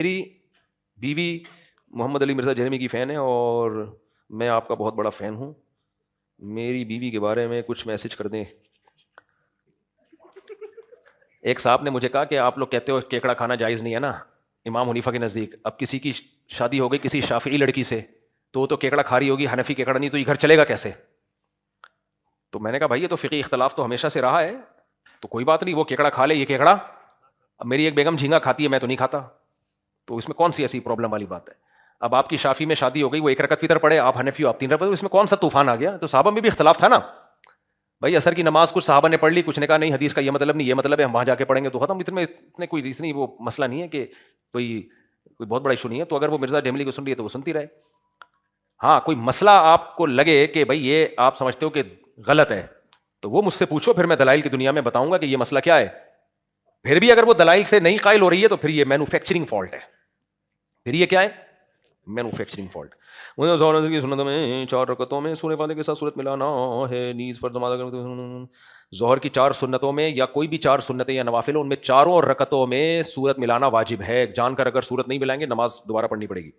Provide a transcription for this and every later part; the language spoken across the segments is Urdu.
میری بیوی محمد علی مرزا جہلمی کی فین ہے اور میں آپ کا بہت بڑا فین ہوں. میری بیوی کے بارے میں کچھ میسج کر دیں. ایک صاحب نے مجھے کہا کہ آپ لوگ کہتے ہو کیکڑا کھانا جائز نہیں ہے نا امام حنیفہ کے نزدیک. اب کسی کی شادی ہو گئی کسی شافعی لڑکی سے تو وہ تو کیکڑا کھا رہی ہوگی, حنفی کیکڑا نہیں, تو یہ گھر چلے گا کیسے؟ تو میں نے کہا بھائی یہ تو فقہی اختلاف تو ہمیشہ سے رہا ہے, تو کوئی بات نہیں, وہ کیکڑا کھا لے یہ کیکڑا. اب میری ایک بیگم جھینگا کھاتی ہے, میں تو نہیں کھاتا, تو اس میں کون سی ایسی پرابلم والی بات ہے؟ اب آپ کی شافی میں شادی ہو گئی, وہ ایک رکعت فطر پڑے, آپ حنفی ہو آپ 3 رکعت, اس میں کون سا طوفان آ گیا؟ تو صحابہ میں بھی اختلاف تھا نا بھائی. اثر کی نماز کچھ صحابہ نے پڑھ لی, کچھ نے کہا نہیں حدیث کا یہ مطلب نہیں, یہ مطلب ہے, ہم وہاں جا کے پڑھیں گے تو ختم. اتنے کوئی اتنی وہ مسئلہ نہیں ہے کہ کوئی بہت بڑا ایشو نہیں ہے. تو اگر وہ مرزا ڈیملی کو سن رہی ہے تو وہ سنتی رہے. ہاں کوئی مسئلہ آپ کو لگے کہ بھائی یہ آپ سمجھتے ہو کہ غلط ہے تو وہ مجھ سے پوچھو, پھر میں دلائل کی دنیا میں بتاؤں گا کہ یہ مسئلہ کیا ہے. پھر بھی اگر وہ دلائل سے نہیں قائل ہو رہی ہے تو پھر یہ مینوفیکچرنگ فالٹ ہے. پھر یہ کیا ہے؟ Manufacturing fault. مجھے ظہر کی سنت میں 4 رکعتوں میں سورہ فاتحہ کے ساتھ سورت ملانا ہے. نیز فرض نماز ظہر کی 4 سنتوں میں یا کوئی بھی 4 سنتیں یا نوافل ان میں چاروں رکعتوں میں سورت ملانا واجب ہے. جان کر اگر سورت نہیں ملائیں گے نماز دوبارہ پڑھنی پڑے گی.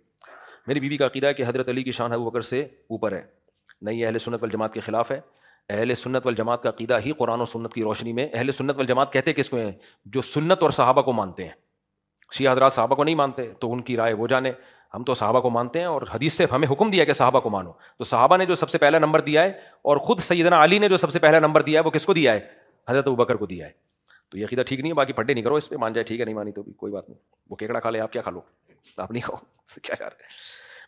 میری بیوی کا عقیدہ ہے کہ حضرت علی کی شان ابو بکر سے اوپر ہے. نہیں, یہ اہل سنت والجماعت کے خلاف ہے. اہل سنت والجماعت کا عقیدہ ہی قرآن و سنت کی روشنی میں, اہل سنت والجماعت کہتے کس کو ہیں؟ جو سنت اور صحابہ کو مانتے ہیں. شیعہ حضرات صحابہ کو نہیں مانتے تو ان کی رائے وہ جانے, ہم تو صحابہ کو مانتے ہیں اور حدیث سے ہمیں حکم دیا کہ صحابہ کو مانو. تو صحابہ نے جو سب سے پہلا نمبر دیا ہے اور خود سیدنا علی نے جو سب سے پہلا نمبر دیا ہے وہ کس کو دیا ہے؟ حضرت ابوبکر کو دیا ہے. تو یہ عقیدہ ٹھیک نہیں ہے. باقی پھڈے نہیں کرو اس پہ, مان جائے ٹھیک ہے, نہیں مانی تو بھی کوئی بات نہیں. وہ کیکڑا کھا لے, آپ کیا کھا لو, آپ نہیں کھاؤ, کیا یار.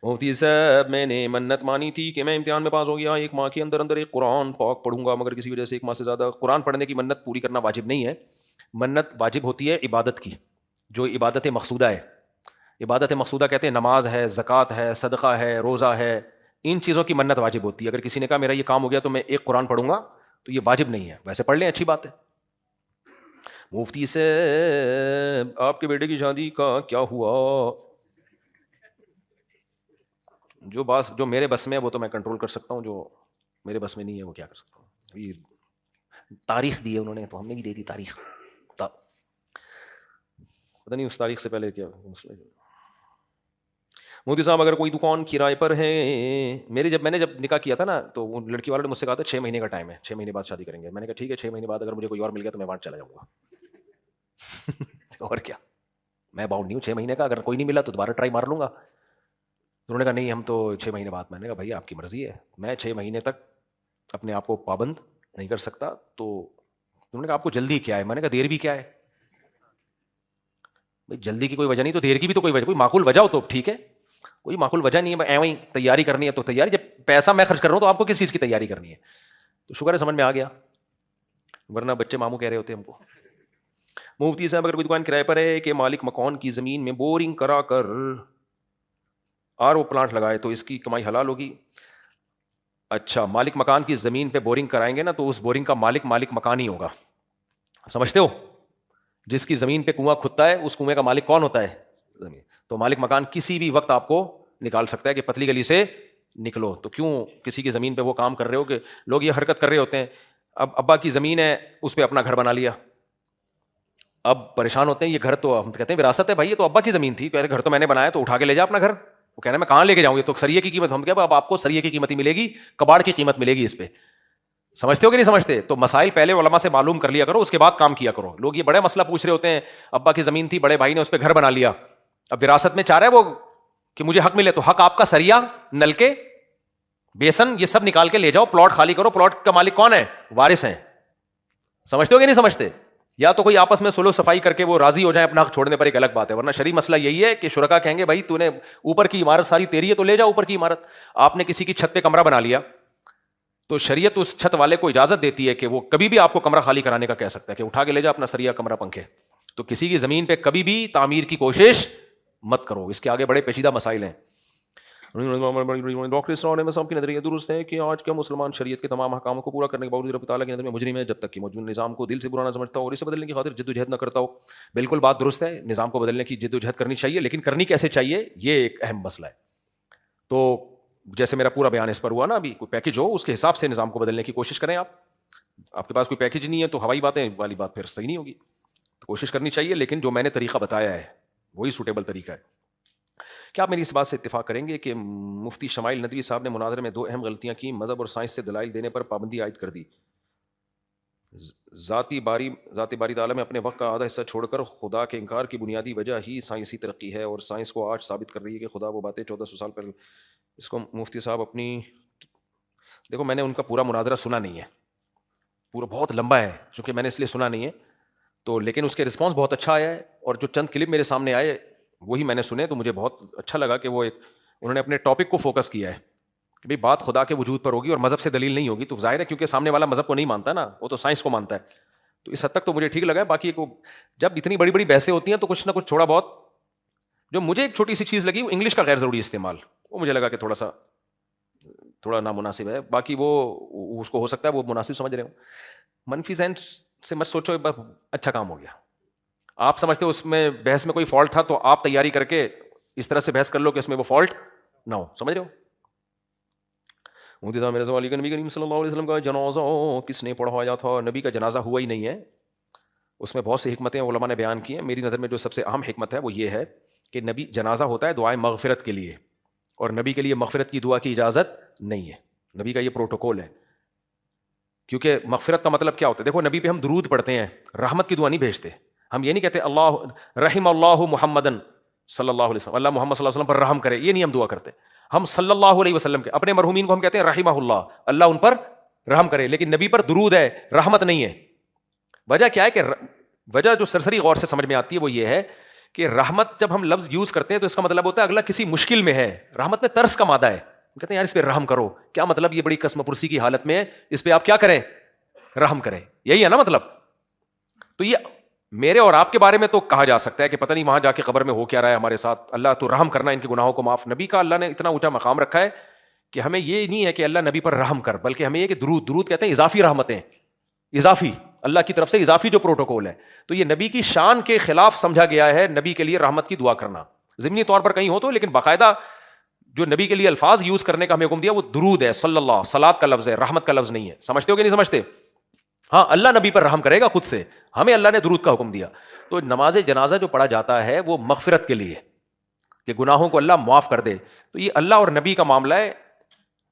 مفتی صاحب میں نے منت مانی تھی کہ میں امتحان میں پاس ہو گیا, 1 ماہ کے اندر اندر ایک قرآن پاک پڑھوں گا, مگر کسی وجہ سے 1 ماہ سے زیادہ قرآن پڑھنے کی منت پوری کرنا واجب نہیں ہے. منت واجب ہوتی ہے عبادت کی, جو عبادت مقصودہ ہے. عبادت مقصودہ کہتے ہیں نماز ہے, زکوٰۃ ہے, صدقہ ہے, روزہ ہے, ان چیزوں کی منت واجب ہوتی ہے. اگر کسی نے کہا میرا یہ کام ہو گیا تو میں ایک قرآن پڑھوں گا تو یہ واجب نہیں ہے. ویسے پڑھ لیں اچھی بات ہے. مفتی سے آپ کے بیٹے کی شادی کا کیا ہوا؟ جو میرے بس میں ہے وہ تو میں کنٹرول کر سکتا ہوں, جو میرے بس میں نہیں ہے وہ کیا کر سکتا ہوں. ابھی تاریخ دی ہے انہوں نے تو ہم نے بھی دے دی تاریخ, پتہ نہیں اس تاریخ سے پہلے کیا مسئلہ ہے. مودی صاحب اگر کوئی دکان کرائے پر ہے, میں نے جب نکاح کیا تھا نا تو وہ لڑکی والے نے مجھ سے کہا تھا 6 مہینے کا ٹائم ہے, 6 مہینے بعد شادی کریں گے. میں نے کہا ٹھیک ہے, 6 مہینے بعد اگر مجھے کوئی اور مل گیا تو میں وہاں چلا جاؤں گا. اور کیا, میں باؤنڈ نہیں ہوں 6 مہینے کا, اگر کوئی نہیں ملا تو دوبارہ ٹرائی مار لوں گا. انہوں نے کہا نہیں ہم تو 6 مہینے بعد. میں نے کہا بھائی آپ کی مرضی ہے, میں 6 مہینے تک اپنے آپ کو پابند نہیں کر سکتا. تو انہوں نے کہا آپ کو جلدی کیا ہے؟ میں نے کہا دیر بھی کیا ہے بھائی, جلدی کی کوئی وجہ نہیں تو دیر کی بھی تو کوئی وجہ, کوئی معقول وجہ ہو تو ٹھیک ہے, کوئی معقول وجہ نہیں ہے. ایویں تیاری کرنی ہے تو تیاری, جب پیسہ میں خرچ کر رہا ہوں تو آپ کو کس چیز کی تیاری کرنی ہے؟ تو شکر ہے سمجھ میں آ گیا, ورنہ بچے ماموں کہہ رہے ہوتے ہم کو. مفتی صاحب اگر کوئی دکان کرائے پر ہے کہ مالک مکان کی زمین میں بورنگ کرا کر آر او پلانٹ لگائے تو اس کی کمائی حلال ہوگی؟ اچھا, مالک مکان کی زمین پہ بورنگ کرائیں گے نا تو اس بورنگ کا مالک مکان ہی ہوگا, سمجھتے ہو؟ جس کی زمین پہ کنواں کھدتا ہے اس کنویں کا مالک کون ہوتا ہے؟ زمین. تو مالک مکان کسی بھی وقت آپ کو نکال سکتا ہے کہ پتلی گلی سے نکلو. تو کیوں کسی کی زمین پہ وہ کام کر رہے ہو کہ لوگ یہ حرکت کر رہے ہوتے ہیں, اب ابا کی زمین ہے اس پہ اپنا گھر بنا لیا, اب پریشان ہوتے ہیں یہ گھر تو ہم کہتے ہیں وراثت ہے بھائی, یہ تو ابا کی زمین تھی, گھر تو میں نے بنایا تو اٹھا کے لے جا اپنا گھر. وہ کہنا میں کہاں لے کے جاؤں, یہ تو سریے کی قیمت. ہم کیا اب آپ کو سریے کی قیمت ہی ملے گی, کباڑ کی قیمت ملے گی اس پہ. سمجھتے ہو کہ نہیں سمجھتے؟ تو مسائل پہلے علماء سے معلوم کر لیا کرو, اس کے بعد کام کیا کرو. لوگ یہ بڑے مسئلہ پوچھ رہے ہوتے ہیں, ابا کی زمین تھی بڑے بھائی نے اس پہ گھر بنا لیا, اب وراثت میں چاہ رہا ہے وہ کہ مجھے حق ملے, تو حق آپ کا سریا, نلکے, بیسن یہ سب نکال کے لے جاؤ, پلاٹ خالی کرو. پلاٹ کا مالک کون ہے؟ وارث ہیں. سمجھتے ہو کہ نہیں سمجھتے؟ یا تو کوئی آپس میں سلو صفائی کر کے وہ راضی ہو جائیں اپنا حق چھوڑنے پر, ایک الگ بات ہے. ورنہ شرعی مسئلہ یہی ہے کہ شرکا کہیں گے بھائی تو نے اوپر کی عمارت ساری تیری ہے تو لے جا اوپر کی عمارت. آپ نے کسی کی چھت پہ کمرہ بنا لیا تو شریعت اس چھت والے کو اجازت دیتی ہے کہ وہ کبھی بھی آپ کو کمرہ خالی کرانے کا کہہ سکتا ہے کہ اٹھا کے لے جا اپنا سریا, کمرہ, پنکھے. تو کسی کی زمین پہ کبھی بھی تعمیر کی کوشش مت کرو, اس کے آگے بڑے پیچیدہ مسائل ہیں. ڈاکٹر اسرار احمد صاحب کی نظریہ درست ہے کہ آج کا مسلمان شریعت کے تمام احکام کو پورا کرنے کے باوجود رب تعالیٰ کے نظر میں مجرم ہے, جب تک کہ موجودہ نظام کو دل سے برا نہ سمجھتا ہو اور اسے بدلنے کی خاطر جد و جہد نہ کرتا ہو. بالکل بات درست ہے, نظام کو بدلنے کی جد و جہد کرنی چاہیے, لیکن کرنی کیسے چاہیے یہ ایک اہم مسئلہ ہے. تو جیسے میرا پورا بیان اس پر ہوا نا, ابھی کوئی پیکج ہو اس کے حساب سے نظام کو بدلنے کی کوشش کریں. آپ کے پاس کوئی پیکج نہیں ہے تو ہوائی باتیں والی بات پھر صحیح نہیں ہوگی. تو کوشش کرنی چاہیے, لیکن جو میں نے طریقہ بتایا ہے وہی سوٹیبل طریقہ ہے. کیا آپ میری اس بات سے اتفاق کریں گے کہ مفتی شمائل ندوی صاحب نے مناظرے میں 2 اہم غلطیاں کی, مذہب اور سائنس سے دلائل دینے پر پابندی عائد کر دی, ذاتی باری تعالیٰ میں اپنے وقت کا آدھا حصہ چھوڑ کر خدا کے انکار کی بنیادی وجہ ہی سائنسی ترقی ہے, اور سائنس کو آج ثابت کر رہی ہے کہ خدا وہ باتیں 1400 سال پہلے. اس کو مفتی صاحب اپنی, دیکھو میں نے ان کا پورا مناظرہ سنا نہیں ہے, پورا بہت لمبا ہے چونکہ میں نے اس لیے سنا نہیں ہے تو, لیکن اس کے رسپانس بہت اچھا آیا ہے, اور جو چند کلپ میرے سامنے آئے وہی میں نے سنے تو مجھے بہت اچھا لگا کہ وہ انہوں نے اپنے ٹاپک کو فوکس کیا ہے کہ بھئی بات خدا کے وجود پر ہوگی اور مذہب سے دلیل نہیں ہوگی. تو ظاہر ہے کیونکہ سامنے والا مذہب کو نہیں مانتا نا, وہ تو سائنس کو مانتا ہے, تو اس حد تک تو مجھے ٹھیک لگا ہے. باقی جب اتنی بڑی بڑی بحثیں ہوتی ہیں تو کچھ نہ کچھ تھوڑا بہت, جو مجھے ایک چھوٹی سی چیز لگی وہ انگلش کا غیر ضروری استعمال, وہ مجھے لگا کہ تھوڑا نامناسب ہے. باقی وہ اس کو ہو سکتا ہے وہ مناسب سمجھ رہے ہوں. منفی ذہن سے مت سوچو, اچھا کام ہو گیا. آپ سمجھتے ہو اس میں بحث میں کوئی فالٹ تھا تو آپ تیاری کر کے اس طرح سے بحث کر لو کہ اس میں وہ فالٹ نہ ہو, سمجھ رہے ہو. مفتی صاحب میرے سوال, نبی کریم صلی اللہ علیہ وسلم کا جنازہ کس نے پڑھوایا تھا؟ نبی کا جنازہ ہوا ہی نہیں ہے. اس میں بہت سی حکمتیں علماء نے بیان کی ہیں. میری نظر میں جو سب سے اہم حکمت ہے وہ یہ ہے کہ نبی جنازہ ہوتا ہے دعائے مغفرت کے لیے, اور نبی کے لیے مغفرت کی دعا کی اجازت نہیں ہے. نبی کا یہ پروٹوکول ہے, کیونکہ مغفرت کا مطلب کیا ہوتا ہے؟ دیکھو نبی پہ ہم درود پڑھتے ہیں, رحمت کی دعا نہیں بھیجتے. ہم یہ نہیں کہتے اللہ رحم اللہ محمدن صلی اللہ علیہ وسلم, اللہ محمد صلی اللہ علیہ وسلم پر رحم کرے, یہ نہیں ہم دعا کرتے. ہم صلی اللہ علیہ وسلم کے اپنے مرحومین کو ہم کہتے ہیں رحمہ اللہ, اللہ ان پر رحم کرے, لیکن نبی پر درود ہے, رحمت نہیں ہے. وجہ کیا ہے کہ وجہ جو سرسری غور سے سمجھ میں آتی ہے وہ یہ ہے کہ رحمت جب ہم لفظ یوز کرتے ہیں تو اس کا مطلب ہوتا ہے اگلا کسی مشکل میں ہے. رحمت میں ترس کا مادہ ہے, کہتے ہیں یار اس پہ رحم کرو, کیا مطلب یہ بڑی قسم پرسی کی حالت میں ہے, اس پہ آپ کیا کریں, رحم کریں, یہی ہے نا مطلب. تو یہ میرے اور آپ کے بارے میں تو کہا جا سکتا ہے کہ پتہ نہیں وہاں جا کے قبر میں ہو کیا رہا ہے ہمارے ساتھ, اللہ تو رحم کرنا ان کے گناہوں کو معاف. نبی کا اللہ نے اتنا اونچا مقام رکھا ہے کہ ہمیں یہ نہیں ہے کہ اللہ نبی پر رحم کر, بلکہ ہمیں یہ کہ درود کہتے ہیں اضافی رحمتیں, اضافی اللہ کی طرف سے اضافی جو پروٹوکول ہے. تو یہ نبی کی شان کے خلاف سمجھا گیا ہے نبی کے لیے رحمت کی دعا کرنا, ضمنی طور پر کہیں ہو تو, لیکن باقاعدہ جو نبی کے لیے الفاظ یوز کرنے کا ہمیں حکم دیا وہ درود ہے, صلی اللہ, صلات کا لفظ ہے, رحمت کا لفظ نہیں ہے. سمجھتے ہو کہ نہیں سمجھتے؟ ہاں اللہ نبی پر رحم کرے گا خود سے, ہمیں اللہ نے درود کا حکم دیا. تو نماز جنازہ جو پڑھا جاتا ہے وہ مغفرت کے لیے, کہ گناہوں کو اللہ معاف کر دے. تو یہ اللہ اور نبی کا معاملہ ہے.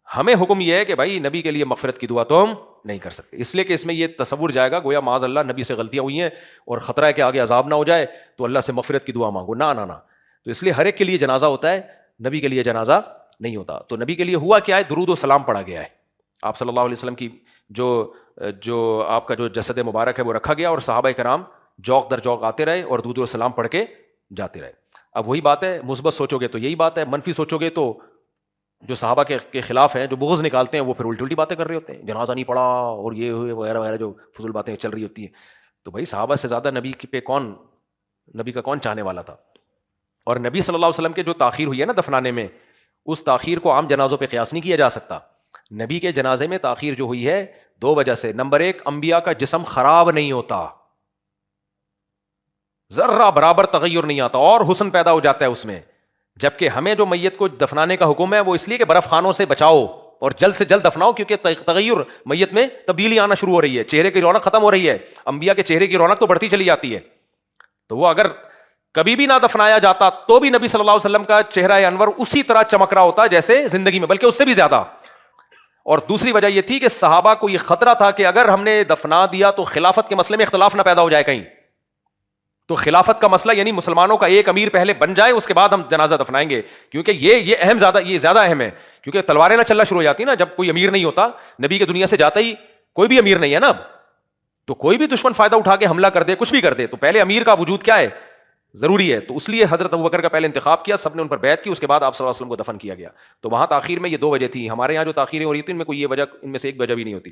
ہمیں حکم یہ ہے کہ بھائی نبی کے لیے مغفرت کی دعا تو ہم نہیں کر سکتے, اس لیے کہ اس میں یہ تصور جائے گا گویا معاذ اللہ نبی سے غلطیاں ہوئی ہیں اور خطرہ ہے کہ آگے عذاب نہ ہو جائے تو اللہ سے مغفرت کی دعا مانگو. نہ نہ نہ, تو اس لیے ہر ایک کے لیے جنازہ ہوتا ہے, نبی کے لیے جنازہ نہیں ہوتا. تو نبی کے لیے ہوا کیا ہے, درود و سلام پڑھا گیا ہے. آپ صلی اللہ علیہ وسلم کی جو آپ کا جو جسد مبارک ہے وہ رکھا گیا, اور صحابہ کرام جوق در جوق آتے رہے اور درود و سلام پڑھ کے جاتے رہے. اب وہی بات ہے, مثبت سوچو گے تو یہی بات ہے, منفی سوچو گے تو جو صحابہ کے خلاف ہیں, جو بغض نکالتے ہیں, وہ پھر الٹی باتیں کر رہے ہوتے ہیں, جنازہ نہیں پڑھا اور یہ وغیرہ وغیرہ جو فضول باتیں چل رہی ہوتی ہیں. تو بھائی صحابہ سے زیادہ نبی پہ نبی کا کون چاہنے والا تھا؟ اور نبی صلی اللہ علیہ وسلم کے جو تاخیر ہوئی ہے نا دفنانے میں, اس تاخیر کو عام جنازوں پہ قیاس نہیں کیا جا سکتا. نبی کے جنازے میں تاخیر جو ہوئی ہے 2 وجہ سے. نمبر 1, انبیاء کا جسم خراب نہیں ہوتا, ذرہ برابر تغیر نہیں آتا اور حسن پیدا ہو جاتا ہے اس میں. جبکہ ہمیں جو میت کو دفنانے کا حکم ہے وہ اس لیے کہ برف خانوں سے بچاؤ اور جلد سے جلد دفناؤ, کیونکہ تغیر میت میں تبدیلی آنا شروع ہو رہی ہے, چہرے کی رونق ختم ہو رہی ہے. انبیاء کے چہرے کی رونق تو بڑھتی چلی جاتی ہے. تو وہ اگر کبھی بھی نہ دفنایا جاتا تو بھی نبی صلی اللہ علیہ وسلم کا چہرہ انور اسی طرح چمک رہا ہوتا جیسے زندگی میں, بلکہ اس سے بھی زیادہ. اور دوسری وجہ یہ تھی کہ صحابہ کو یہ خطرہ تھا کہ اگر ہم نے دفنا دیا تو خلافت کے مسئلے میں اختلاف نہ پیدا ہو جائے کہیں. تو خلافت کا مسئلہ یعنی مسلمانوں کا ایک امیر پہلے بن جائے, اس کے بعد ہم جنازہ دفنائیں گے, کیونکہ یہ زیادہ اہم ہے. کیونکہ تلواریں نہ چلنا شروع ہو جاتی نا جب کوئی امیر نہیں ہوتا. نبی کے دنیا سے جاتا ہی کوئی بھی امیر نہیں ہے نا اب, تو کوئی بھی دشمن فائدہ اٹھا کے حملہ کر دے, کچھ بھی کر دے, تو پہلے امیر کا وجود کیا ہے, ضروری ہے. تو اس لیے حضرت ابوبکر کا پہلے انتخاب کیا, سب نے ان پر بیعت کی, اس کے بعد آپ صلی اللہ علیہ وسلم کو دفن کیا گیا. تو وہاں تاخیر میں یہ 2 وجہ تھی. ہمارے یہاں جو تاخیریں ہو رہی تھیں ان میں کوئی یہ وجہ, ان میں سے ایک وجہ بھی نہیں ہوتی.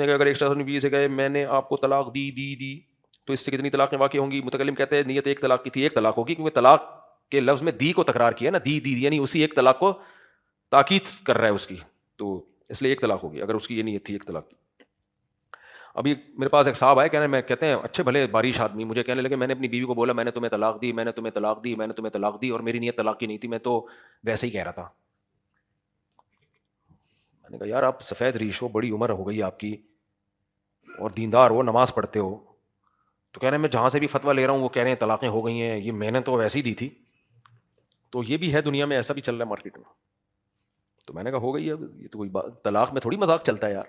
اگر ایک شخص نبی سے کہے میں نے آپ کو طلاق دی تو اس سے کتنی طلاقیں واقع ہوں گی؟ متکلم کہتے ہیں نیت 1 طلاق کی تھی, 1 طلاق ہوگی, کیونکہ طلاق کے لفظ میں دی کو تکرار کیا نا, دی یعنی اسی 1 طلاق کو تاکید کر رہا ہے اس کی, تو اس لیے 1 طلاق ہوگی اگر اس کی یہ نیت تھی 1 طلاق کی. ابھی میرے پاس ایک صاحب آئے کہتے ہیں اچھے بھلے باریش آدمی, مجھے کہنے لگے میں نے اپنی بیوی کو بولا میں نے تمہیں طلاق دی, میں نے تمہیں طلاق دی اور میری نیت طلاق کی نہیں تھی, میں تو ویسے ہی کہہ رہا تھا. میں نے کہا یار آپ سفید ریش ہو, بڑی عمر ہو گئی آپ کی اور دیندار ہو, نماز پڑھتے ہو, تو کہہ رہے ہیں میں جہاں سے بھی فتویٰ لے رہا ہوں وہ کہہ رہے ہیں طلاقیں ہو گئی ہیں, یہ میں نے تو ویسے ہی دی تھی. تو یہ بھی ہے دنیا میں, ایسا بھی چل رہا ہے مارکیٹ میں. تو میں نے کہا ہو گئی ہے, یہ تو کوئی طلاق میں تھوڑی مذاق چلتا ہے یار.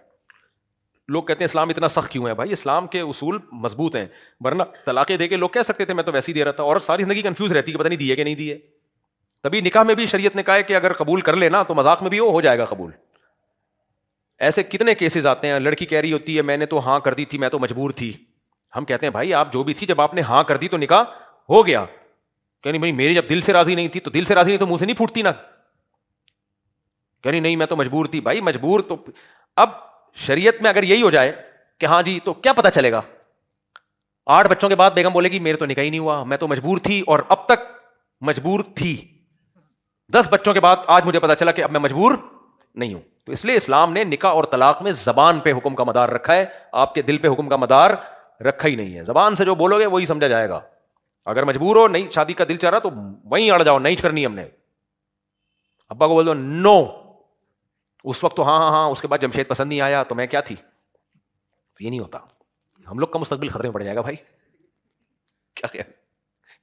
لوگ کہتے ہیں اسلام اتنا سخت کیوں ہے؟ بھائی اسلام کے اصول مضبوط ہیں, ورنہ طلاقیں دے کے لوگ کہہ سکتے تھے میں تو ویسے ہی دے رہا تھا, اور ساری زندگی کنفیوز رہتی کہ پتہ نہیں دیے کہ نہیں دیے. تبھی نکاح میں بھی شریعت نے کہا ہے کہ اگر قبول کر لینا تو مذاق میں بھی وہ ہو جائے گا قبول. ایسے کتنے کیسز آتے ہیں, لڑکی کہہ رہی ہوتی ہے میں نے تو ہاں کر دی تھی, میں تو مجبور تھی. ہم کہتے ہیں بھائی آپ جو بھی تھی, جب آپ نے ہاں کر دی تو نکاح ہو گیا. کہ نہیں بھائی میری جب دل سے راضی نہیں تھی, تو دل سے راضی نہیں تو منہ سے نہیں پھوٹتی نا. کہ نہیں میں تو مجبور تھی. بھائی مجبور تو اب شریعت میں اگر یہی ہو جائے کہ ہاں جی, تو کیا پتا چلے گا؟ 8 بچوں کے بعد بیگم بولے گی میرے تو نکاح ہی نہیں ہوا, میں تو مجبور تھی اور اب تک مجبور تھی. 10 بچوں کے بعد آج مجھے پتا چلا کہ اب میں مجبور نہیں ہوں. تو اس لیے اسلام نے نکاح اور طلاق میں زبان پہ حکم کا مدار رکھا ہے, آپ کے دل پہ حکم کا مدار رکھا ہی نہیں ہے. زبان سے جو بولو گے وہی سمجھا جائے گا. اگر مجبور ہو, نہیں شادی کا دل چاہ رہا تو وہیں اڑ جاؤ, نہیں کرنی ہم نے. ابا کو بول دو نو, اس وقت تو ہاں, اس کے بعد جمشید پسند نہیں آیا تو میں کیا تھی. تو یہ نہیں ہوتا, ہم لوگ کا مستقبل خطرے میں پڑ جائے گا بھائی. کیا خیال,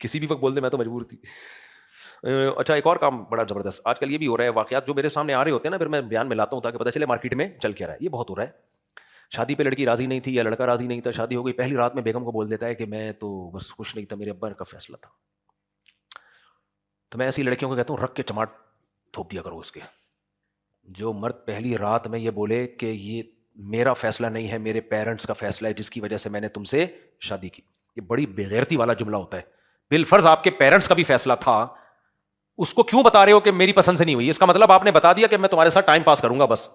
کسی بھی وقت بول دے میں تو مجبور تھی. اچھا ایک اور کام بڑا زبردست آج کل یہ بھی ہو رہا ہے, واقعات جو میرے سامنے آ رہے ہوتے ہیں نا, پھر میں بیان میں لاتا ہوں تاکہ پتہ چلے مارکیٹ میں چل کیا رہا ہے. یہ بہت ہو رہا ہے, شادی پہ لڑکی راضی نہیں تھی یا لڑکا راضی نہیں تھا, شادی ہو گئی, پہلی رات میں بیگم کو بول دیتا ہے کہ میں تو بس خوش نہیں تھا, میرے ابا کا فیصلہ تھا. تو میں ایسی لڑکیوں کو کہتا ہوں رکھ کے چماٹ تھوپ دیا کرو اس کے. جو مرد پہلی رات میں یہ بولے کہ یہ میرا فیصلہ نہیں ہے, میرے پیرنٹس کا فیصلہ ہے جس کی وجہ سے میں نے تم سے شادی کی, یہ بڑی بےغیرتی والا جملہ ہوتا ہے. بالفرض آپ کے پیرنٹس کا بھی فیصلہ تھا, اس کو کیوں بتا رہے ہو کہ میری پسند سے نہیں ہوئی؟ اس کا مطلب آپ نے بتا دیا کہ میں تمہارے ساتھ ٹائم پاس کروں گا, بس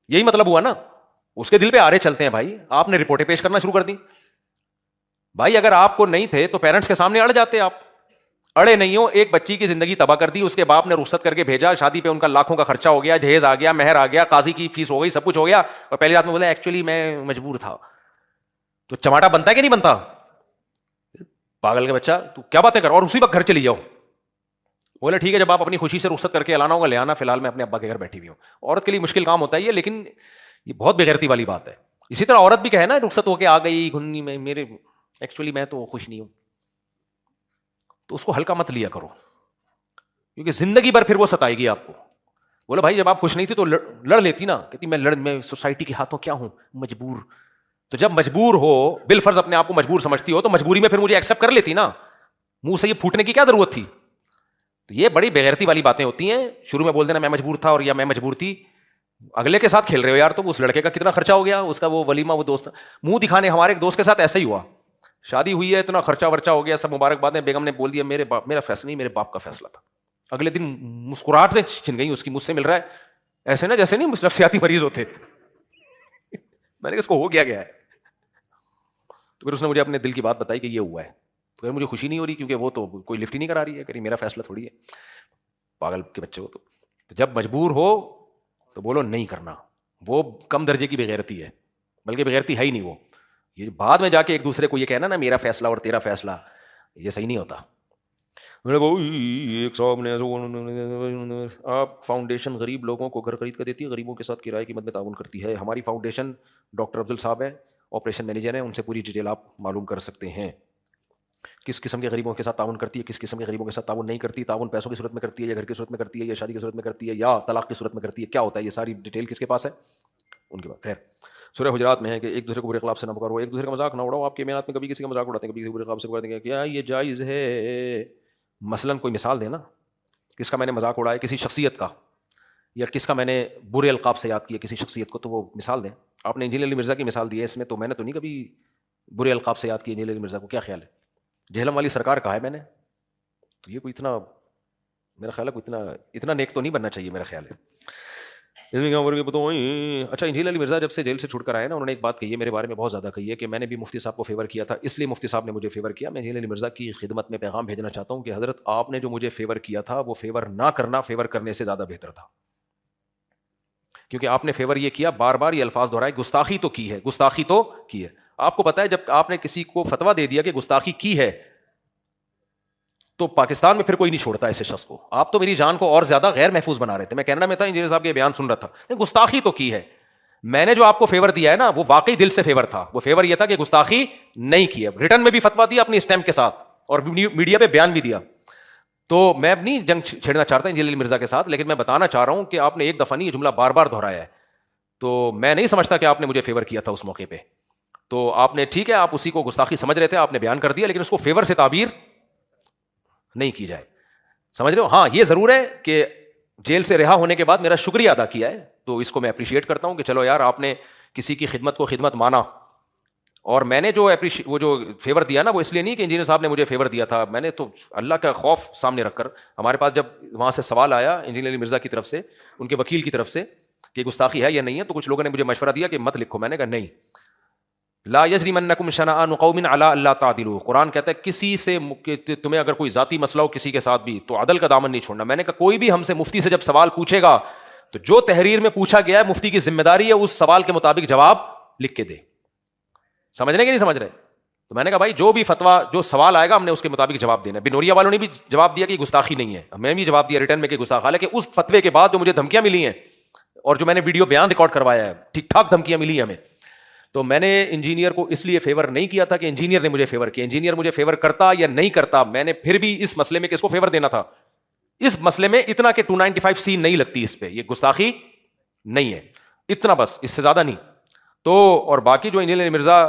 یہی مطلب ہوا نا. اس کے دل پہ آرے چلتے ہیں بھائی, آپ نے رپورٹیں پیش کرنا شروع کر دی. بھائی اگر آپ کو نہیں تھے تو پیرنٹس کے سامنے اڑ جاتے, آپ اڑے نہیں ہو. ایک بچی کی زندگی تباہ کر دی, اس کے باپ نے رخصت کر کے بھیجا, شادی پہ ان کا لاکھوں کا خرچہ ہو گیا, جہیز آ گیا, مہر آ گیا, قاضی کی فیس ہو گئی, سب کچھ ہو گیا, اور پہلی رات میں بولا ایکچولی میں مجبور تھا. تو چماٹا بنتا ہے کہ نہیں بنتا؟ پاگل کا بچہ, تو کیا باتیں کر, اور اسی وقت گھر چلی جاؤ. بولے ٹھیک ہے, جب آپ اپنی خوشی سے رخصت کر کے لانا ہوگا لے آنا, فی الحال میں اپنے ابا کے گھر بیٹھی ہوئی ہوں. عورت کے لیے مشکل کام ہوتا ہے یہ, لیکن یہ بہت بےغیرتی والی بات ہے. اسی طرح عورت بھی کہے نا رخصت ہو کے آ گئی گھنی میں, میرے ایکچولی میں تو خوش نہیں ہوں, تو اس کو ہلکا مت لیا کرو, کیونکہ زندگی بھر پھر وہ ستائے گی آپ کو. بولو بھائی جب آپ خوش نہیں تھی تو لڑ لیتی نا, کہتی میں سوسائٹی کے ہاتھوں کیا ہوں, مجبور. تو جب مجبور ہو, بالفرض اپنے آپ کو مجبور سمجھتی ہو, تو مجبوری میں پھر مجھے ایکسپٹ کر لیتی نا, منہ سے یہ پھوٹنے کی کیا ضرورت تھی؟ تو یہ بڑی بےغیرتی والی باتیں ہوتی ہیں. شروع میں بول دینا میں مجبور تھا اور یا میں مجبور تھی, اگلے کے ساتھ کھیل رہے ہو یار. تو اس لڑکے کا کتنا خرچہ ہو گیا, اس کا وہ ولیمہ, وہ دوست منہ دکھانے. ہمارے ایک دوست کے ساتھ ایسا ہی ہوا, شادی ہوئی ہے, اتنا خرچہ ورچہ ہو گیا, سب مبارکبادیں, بیگم نے بول دیا میرا فیصلہ نہیں, میرے باپ کا فیصلہ تھا. اگلے دن مسکراہٹ سے چھن گئی اس کی, مجھ سے مل رہا ہے ایسے نا جیسے نہیں نفسیاتی مریض ہوتے. میں نے کہا اس کو ہو گیا ہے. تو پھر اس نے مجھے اپنے دل کی بات بتائی کہ یہ ہوا ہے. تو پھر مجھے خوشی نہیں ہو رہی, کیونکہ وہ تو کوئی لفٹ ہی نہیں کرا رہی ہے, کہ میرا فیصلہ تھوڑی ہے. پاگل کے بچے ہو. تو جب مجبور ہو تو بولو نہیں کرنا, وہ کم درجے کی بےغیرتی ہے, بلکہ بےغیرتی ہے ہی نہیں وہ. یہ بعد میں جا کے ایک دوسرے کو یہ کہنا نا میرا فیصلہ اور تیرا فیصلہ, یہ صحیح نہیں ہوتا. ایک صاحب نے, آپ فاؤنڈیشن غریب لوگوں کو گھر خرید کر دیتی ہے, غریبوں کے ساتھ کرائے قیمت میں تعاون کرتی ہے. ہماری فاؤنڈیشن ڈاکٹر افضل صاحب ہے, آپریشن مینیجر ہیں, ان سے پوری ڈیٹیل آپ معلوم کر سکتے ہیں. کس قسم کے غریبوں کے ساتھ تعاون کرتی ہے, کس قسم کے غریبوں کے ساتھ تعاون نہیں کرتی, تعاون پیسوں کی صورت میں کرتی ہے یا گھر کی صورت میں کرتی ہے یا شادی کی صورت میں کرتی ہے یا طلاق کی صورت میں کرتی ہے, کیا ہوتا ہے, یہ ساری ڈیٹیل کس کے پاس ہے, ان کے پاس. خیر, سورہ حجرات میں ہے کہ ایک دوسرے کو برے اخلاق سے نہ پکارو, ایک دوسرے کا مذاق نہ اڑاؤ. آپ کے میانات میں کبھی کسی کا مذاق اڑاتے ہیں, کبھی کسی برے اخلاق سے پکارتے ہیں, کیا یہ جائز ہے؟ مثلاً کوئی مثال دینا, کس کا میں نے مذاق اڑایا, کسی شخصیت کا, یا کس کا میں نے برے القاب سے یاد کیا کسی شخصیت کو, تو وہ مثال دیں. آپ نے انجینئر علی مرزا کی مثال دی ہے, اس میں تو میں نے تو نہیں کبھی برے القاب سے یاد کیا انجینئر علی مرزا کو. کیا خیال ہے؟ جہلم والی سرکار کہا ہے میں نے, تو یہ کوئی اتنا, میرا خیال ہے کوئی اتنا نیک تو نہیں بننا چاہیے, میرا خیال ہے. اچھا, انجینئر علی مرزا جب سے جیل سے چھوٹ کر آئے نا, انہوں نے ایک بات کہی ہے میرے بارے میں, بہت زیادہ کہی ہے, کہ میں نے بھی مفتی صاحب کو فیور کیا تھا, اس لیے مفتی صاحب نے مجھے فیور کیا. میں انجینئر علی مرزا کی خدمت میں پیغام بھیجنا چاہتا ہوں کہ حضرت آپ نے جو مجھے فیور کیا تھا وہ فیور نہ کرنا فیور کرنے سے زیادہ بہتر تھا, کیونکہ آپ نے فیور یہ کیا, بار بار یہ الفاظ دہرائے, گستاخی تو کی ہے, گستاخی تو کی ہے. آپ کو پتا ہے جب آپ نے کسی کو فتویٰ دے دیا کہ گستاخی کی ہے, تو پاکستان میں پھر کوئی نہیں چھوڑتا ایسے شخص کو. آپ تو میری جان کو اور زیادہ غیر محفوظ بنا رہے تھے. میں کینیڈا میں تھا, انجینئر صاحب کے بیان سن رہا تھا, گستاخی تو کی ہے. میں نے جو آپ کو فیور دیا ہے نا وہ واقعی دل سے فیور تھا. وہ فیور یہ تھا کہ گستاخی نہیں کی ہے. ریٹرن میں بھی فتویٰ دیا اپنی اسٹیمپ کے ساتھ اور میڈیا پہ بیان بھی دیا. تو میں اب نہیں جنگ چھیڑنا چاہتا انجینئر علی مرزا کے ساتھ, لیکن میں بتانا چاہ رہا ہوں کہ آپ نے ایک دفعہ نہیں یہ جملہ بار بار دہرایا ہے, تو میں نہیں سمجھتا کہ آپ نے مجھے فیور کیا تھا اس موقع پہ. تو آپ نے ٹھیک ہے, آپ اسی کو گستاخی سمجھ رہے تھے, آپ نے بیان کر دیا, لیکن اس کو فیور سے تعبیر نہیں کی جائے. سمجھ رہے ہو؟ ہاں یہ ضرور ہے کہ جیل سے رہا ہونے کے بعد میرا شکریہ ادا کیا ہے, تو اس کو میں اپریشیٹ کرتا ہوں کہ چلو یار آپ نے کسی کی خدمت کو خدمت مانا. اور میں نے جو وہ جو فیور دیا نا وہ اس لیے نہیں کہ انجینئر صاحب نے مجھے فیور دیا تھا, میں نے تو اللہ کا خوف سامنے رکھ کر, ہمارے پاس جب وہاں سے سوال آیا انجینئر علی مرزا کی طرف سے, ان کے وکیل کی طرف سے, کہ گستاخی ہے یا نہیں ہے, تو کچھ لوگوں نے مجھے مشورہ دیا کہ مت لکھو. میں نے کہا نہیں, لا یجرمنکم شنآن قوم علی الا تعدلوا, قرآن کہتا ہے کسی سے تمہیں اگر کوئی ذاتی مسئلہ ہو کسی کے ساتھ بھی تو عدل کا دامن نہیں چھوڑنا. میں نے کہا کوئی بھی ہم سے مفتی سے جب سوال پوچھے گا تو جو تحریر میں پوچھا گیا ہے مفتی کی ذمہ داری ہے اس سوال کے مطابق جواب لکھ کے دے. سمجھ رہے کہ نہیں سمجھ رہے؟ تو میں نے کہا بھائی جو بھی فتویٰ جو سوال آئے گا ہم نے اس کے مطابق جواب دینا ہے. بنوریا والوں نے بھی جواب دیا کہ گستاخی نہیں ہے, میں بھی جواب دیا ریٹرن میں کہ گستاخی, حالانکہ اس فتوے کے بعد جو مجھے دھمکیاں ملی ہیں اور جو میں نے ویڈیو بیان ریکارڈ کروایا ہے ٹھیک ٹھاک دھمکیاں ملی ہمیں, تو میں نے انجینئر کو اس لیے فیور نہیں کیا تھا کہ انجینئر نے مجھے فیور کیا. انجینئر مجھے فیور کرتا یا نہیں کرتا, میں نے پھر بھی اس مسئلے میں کس کو فیور دینا تھا, اس مسئلے میں اتنا کہ 295 نہیں لگتی اس پہ, یہ گستاخی نہیں ہے اتنا, بس اس سے زیادہ نہیں. تو اور باقی جو انجینئر مرزا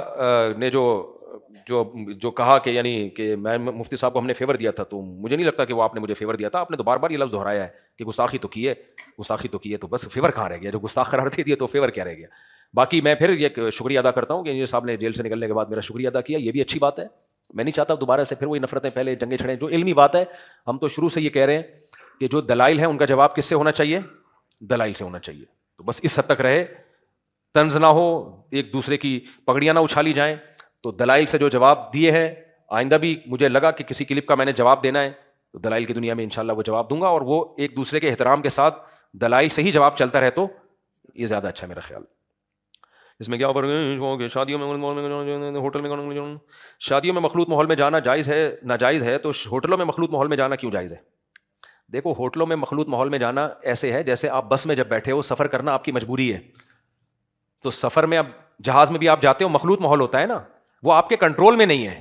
نے جو کہا کہ یعنی کہ میں مفتی صاحب کو ہم نے فیور دیا تھا, تو مجھے نہیں لگتا کہ وہ آپ نے مجھے فیور دیا تھا. آپ نے تو بار بار یہ لفظ دہرایا ہے کہ گستاخی تو کی ہے, گستاخی تو کی ہے, تو بس فیور کہاں رہ گیا, جو گستاخ قرار دے دیا تو فیور کیا رہ گیا. باقی میں پھر یہ شکریہ ادا کرتا ہوں کہ انجینئر صاحب نے جیل سے نکلنے کے بعد میرا شکریہ ادا کیا, یہ بھی اچھی بات ہے. میں نہیں چاہتا دوبارہ سے پھر وہی نفرتیں پہلے جنگیں چھڑیں. جو علمی بات ہے ہم تو شروع سے یہ کہہ رہے ہیں کہ جو دلائل ہیں ان کا جواب کس سے ہونا چاہیے, دلائل سے ہونا چاہیے. تو بس اس حد تک رہے, طنز نہ ہو, ایک دوسرے کی پگڑیاں نہ اچھالی جائیں. تو دلائل سے جو جواب دیے ہیں, آئندہ بھی مجھے لگا کہ کسی کلپ کا میں نے جواب دینا ہے تو دلائل کی دنیا میں انشاءاللہ وہ جواب دوں گا, اور وہ ایک دوسرے کے احترام کے ساتھ دلائل سے ہی جواب چلتا رہے تو یہ زیادہ اچھا میرا خیال. اس میں کیا شادیوں میں ہوٹل میں شادیوں میں مخلوط ماحول میں جانا جائز ہے ناجائز ہے, تو ہوٹلوں میں مخلوط ماحول میں جانا کیوں جائز ہے؟ دیکھو ہوٹلوں میں مخلوط ماحول میں جانا ایسے ہے جیسے آپ بس میں جب بیٹھے ہو, سفر کرنا آپ کی مجبوری ہے, تو سفر میں اب جہاز میں بھی آپ جاتے ہو مخلوط ماحول ہوتا ہے نا, وہ آپ کے کنٹرول میں نہیں ہے,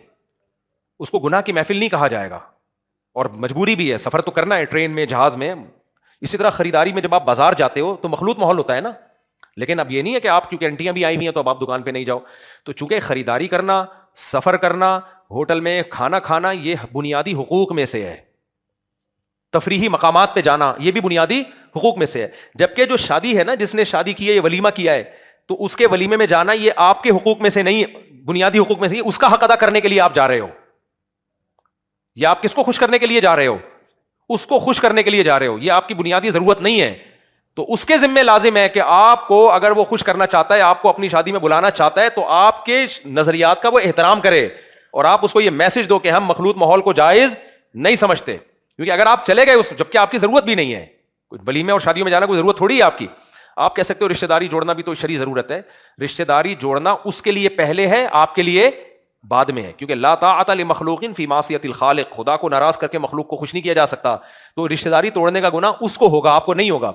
اس کو گناہ کی محفل نہیں کہا جائے گا, اور مجبوری بھی ہے, سفر تو کرنا ہے ٹرین میں جہاز میں. اسی طرح خریداری میں جب آپ بازار جاتے ہو تو مخلوط ماحول ہوتا ہے نا, لیکن اب یہ نہیں ہے کہ آپ کیونکہ انٹیاں بھی آئی ہوئی ہیں تو اب آپ دکان پہ نہیں جاؤ. تو چونکہ خریداری کرنا, سفر کرنا, ہوٹل میں کھانا کھانا یہ بنیادی حقوق میں سے ہے, تفریحی مقامات پہ جانا یہ بھی بنیادی حقوق میں سے ہے. جبکہ جو شادی ہے نا, جس نے شادی کی ہے, یہ ولیمہ کیا ہے, تو اس کے ولیمے میں جانا یہ آپ کے حقوق میں سے نہیں, بنیادی حقوق میں سے, اس کا حق ادا کرنے کے لیے آپ جا رہے ہو. یا آپ کس کو خوش کرنے کے لیے جا رہے ہو؟ اس کو خوش کرنے کے لیے جا رہے ہو, یہ آپ کی بنیادی ضرورت نہیں ہے. تو اس کے ذمہ لازم ہے کہ آپ کو اگر وہ خوش کرنا چاہتا ہے, آپ کو اپنی شادی میں بلانا چاہتا ہے, تو آپ کے نظریات کا وہ احترام کرے, اور آپ اس کو یہ میسج دو کہ ہم مخلوط ماحول کو جائز نہیں سمجھتے. کیونکہ اگر آپ چلے گئے جبکہ آپ کی ضرورت بھی نہیں ہے, ولیمے اور شادیوں میں جانا کوئی ضرورت تھوڑی ہے آپ کی. آپ کہہ سکتے ہو رشتہ داری جوڑنا بھی تو شرعی ضرورت ہے, رشتہ داری جوڑنا اس کے لیے پہلے ہے, آپ کے لیے بعد میں ہے, کیونکہ لا طاعۃ لمخلوق فی معصیۃ الخالق, خدا کو ناراض کر کے مخلوق کو خوش نہیں کیا جا سکتا. تو رشتہ داری توڑنے کا گناہ اس کو ہوگا, آپ کو نہیں ہوگا.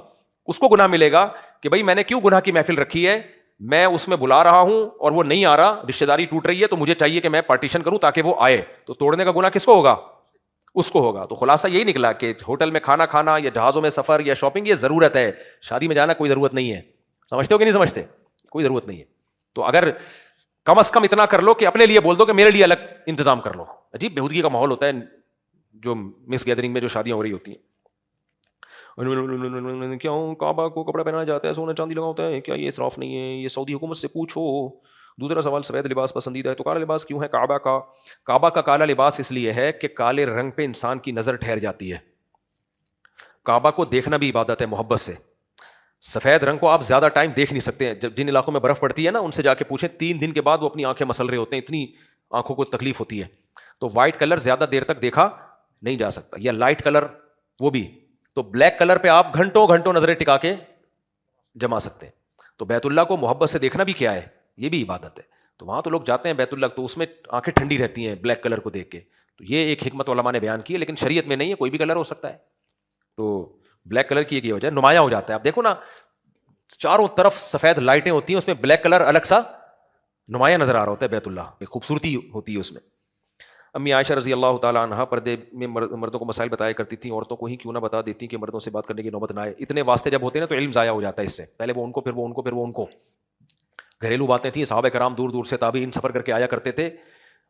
اس کو گناہ ملے گا کہ بھائی میں نے کیوں گناہ کی محفل رکھی ہے, میں اس میں بلا رہا ہوں اور وہ نہیں آ رہا, رشتہ داری ٹوٹ رہی ہے, تو مجھے چاہیے کہ میں پارٹیشن کروں تاکہ وہ آئے. تو توڑنے کا گناہ کس کو ہوگا؟ اس کو ہوگا. تو خلاصہ یہی نکلا کہ ہوٹل میں کھانا کھانا یا جہازوں میں سفر یا شاپنگ یہ ضرورت ہے, شادی میں جانا کوئی ضرورت نہیں ہے. سمجھتے ہو کہ نہیں سمجھتے؟ کوئی ضرورت نہیں ہے. تو اگر کم از کم اتنا کر لو کہ اپنے لیے بول دو کہ میرے لیے الگ انتظام کر لو. عجیب بےہودگی کا ماحول ہوتا ہے جو مس گیدرنگ میں جو شادیاں ہو رہی ہوتی ہیں. کیوں کعبہ کو کپڑا پہنایا جاتا ہے, سونا چاندی لگا ہوتا ہے, کیا یہ اسراف نہیں ہے؟ یہ سعودی حکومت سے پوچھو. دوسرا سوال, سفید لباس پسندیدہ ہے تو کالا لباس کیوں ہے کعبہ کا کالا لباس اس لیے ہے کہ کالے رنگ پہ انسان کی نظر ٹھہر جاتی ہے. کعبہ کو دیکھنا بھی عبادت ہے محبت سے. سفید رنگ کو آپ زیادہ ٹائم دیکھ نہیں سکتے ہیں. جب جن علاقوں میں برف پڑتی ہے نا, ان سے جا کے پوچھیں, 3 دن کے بعد وہ اپنی آنکھیں مسل رہے ہوتے ہیں, اتنی آنکھوں کو تکلیف ہوتی ہے. تو وائٹ کلر زیادہ دیر تک دیکھا نہیں جا سکتا, یا لائٹ کلر وہ بھی. تو بلیک کلر پہ آپ گھنٹوں گھنٹوں نظریں ٹکا کے جما سکتے ہیں. تو بیت اللہ کو محبت سے دیکھنا بھی کیا ہے, یہ بھی عبادت ہے. تو وہاں تو لوگ جاتے ہیں بیت اللہ, تو اس میں آنکھیں ٹھنڈی رہتی ہیں بلیک کلر کو دیکھ کے. تو یہ ایک حکمت علماء نے بیان کی ہے, لیکن شریعت میں نہیں ہے, کوئی بھی کلر ہو سکتا ہے. تو بلیک کلر کی ایک یہ وجہ نمایاں ہو جاتا ہے. آپ دیکھو نا چاروں طرف سفید لائٹیں ہوتی ہیں, اس میں بلیک کلر الگ سا نمایاں نظر آ رہا ہوتا ہے بیت اللہ, ایک خوبصورتی ہوتی ہے اس میں. امی عائشہ رضی اللہ تعالیٰ عنہا پردے میں مردوں کو مسائل بتایا کرتی تھیں, عورتوں کو ہی کیوں نہ بتا دیتی کہ مردوں سے بات کرنے کی نوبت نہ آئے. اتنے واسطے جب ہوتے ہیں نا تو علم ضائع ہو جاتا ہے اس سے, پہلے وہ ان کو, پھر وہ ان کو, پھر وہ ان کو. گھریلو باتیں تھیں, صحابہ کرام دور دور سے تابعین سفر کر کے آیا کرتے تھے,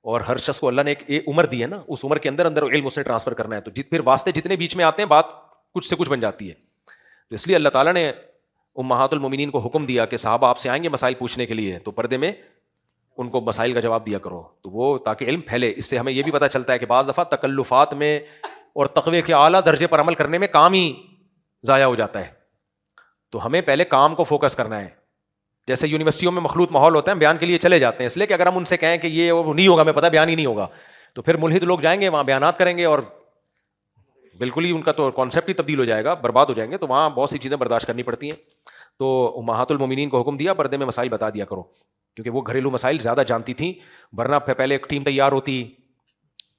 اور ہر شخص کو اللہ نے ایک عمر دی ہے نا, اس عمر کے اندر اندر علم اس نے ٹرانسفر کرنا ہے, تو پھر واسطے جتنے بیچ میں آتے ہیں بات کچھ سے کچھ بن جاتی ہے. تو اس لیے اللہ تعالیٰ نے امہات المومنین کو حکم دیا کہ صحابہ آپ سے آئیں گے مسائل پوچھنے کے لیے, تو پردے میں ان کو مسائل کا جواب دیا کرو, تو وہ تاکہ علم پھیلے. اس سے ہمیں یہ بھی پتہ چلتا ہے کہ بعض دفعہ تکلفات میں اور تقوی کے اعلیٰ درجے پر عمل کرنے میں کام ہی ضائع ہو جاتا ہے. تو ہمیں پہلے کام کو فوکس کرنا ہے. جیسے یونیورسٹیوں میں مخلوط ماحول ہوتا ہے, بیان کے لیے چلے جاتے ہیں, اس لیے کہ اگر ہم ان سے کہیں کہ یہ وہ نہیں ہوگا, ہمیں پتہ بیان ہی نہیں ہوگا, تو پھر ملحد لوگ جائیں گے وہاں بیانات کریں گے اور بالکل ہی ان کا تو کانسیپٹ ہی تبدیل ہو جائے گا, برباد ہو جائیں گے. تو وہاں بہت سی چیزیں برداشت کرنی پڑتی ہیں. تو امہات المومنین کو حکم دیا پردے میں مسائل بتا دیا کرو, کیونکہ وہ گھریلو مسائل زیادہ جانتی تھیں. ورنہ پہلے ایک ٹیم تیار ہوتی,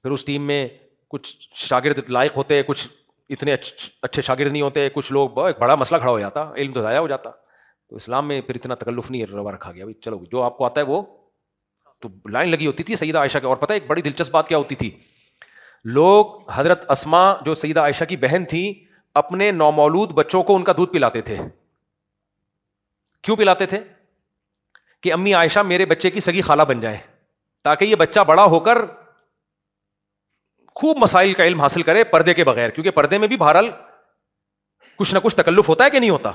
پھر اس ٹیم میں کچھ شاگرد لائق ہوتے, کچھ اتنے اچھے شاگرد نہیں ہوتے, کچھ لوگ ایک بڑا مسئلہ کھڑا ہو جاتا, علم تو ضائع ہو جاتا. تو اسلام میں پھر اتنا تکلف نہیں روا رکھا گیا, چلو جو آپ کو آتا ہے وہ. تو لائن لگی ہوتی تھی سیدہ عائشہ کے. اور پتہ ہے ایک بڑی دلچسپ بات کیا ہوتی تھی, لوگ حضرت اسماء جو سیدہ عائشہ کی بہن تھی اپنے نومولود بچوں کو ان کا دودھ پلاتے تھے. کیوں پلاتے تھے؟ کہ امی عائشہ میرے بچے کی سگی خالہ بن جائیں, تاکہ یہ بچہ بڑا ہو کر خوب مسائل کا علم حاصل کرے پردے کے بغیر, کیونکہ پردے میں بھی بہرحال کچھ نہ کچھ تکلف ہوتا ہے کہ نہیں ہوتا.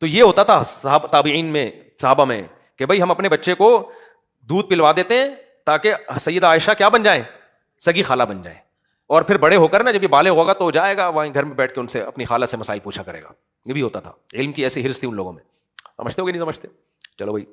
تو یہ ہوتا تھا تابعین میں, صحابہ میں, کہ بھائی ہم اپنے بچے کو دودھ پلوا دیتے ہیں تاکہ سیدہ عائشہ کیا بن جائیں, سگی خالہ بن جائیں, اور پھر بڑے ہو کر نا جب یہ بالغ ہوگا تو جائے گا وہیں گھر میں بیٹھ کے ان سے اپنی خالہ سے مسائل پوچھا کرے گا. یہ بھی ہوتا تھا, علم کی ایسی حرص تھی ان لوگوں میں. سمجھتے ہو کہ نہیں سمجھتے؟ چلو بھائی